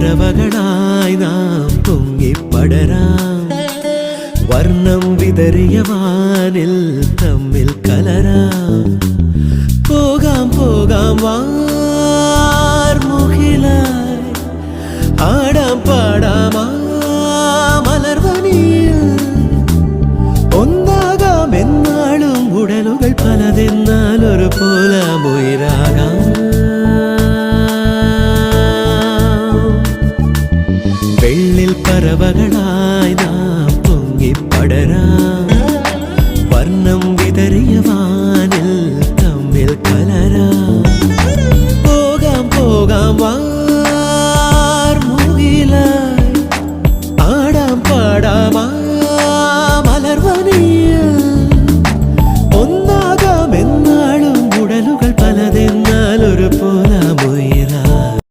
പറവകളായി നാം പൊങ്ങിപ്പടരാം വർണ്ണം വിതറിയ വാനിൽ തമ്മിൽ കലരാം പോകാം പോകാം വാർമുകിലായി ആടാം പാടാം മലർവനിയിൽ ഒന്നാകാം എന്നാളും ഉടലുകൾ പലതെന്നാൽ ഒരു പോലാമുയരാകാം വെള്ളിൽ പറവകളായി നാം പൊങ്ങിപ്പടരാം വർണ്ണം വിതറിയ വാനിൽ തമ്മിൽ കലരാം പോകാം പോകാം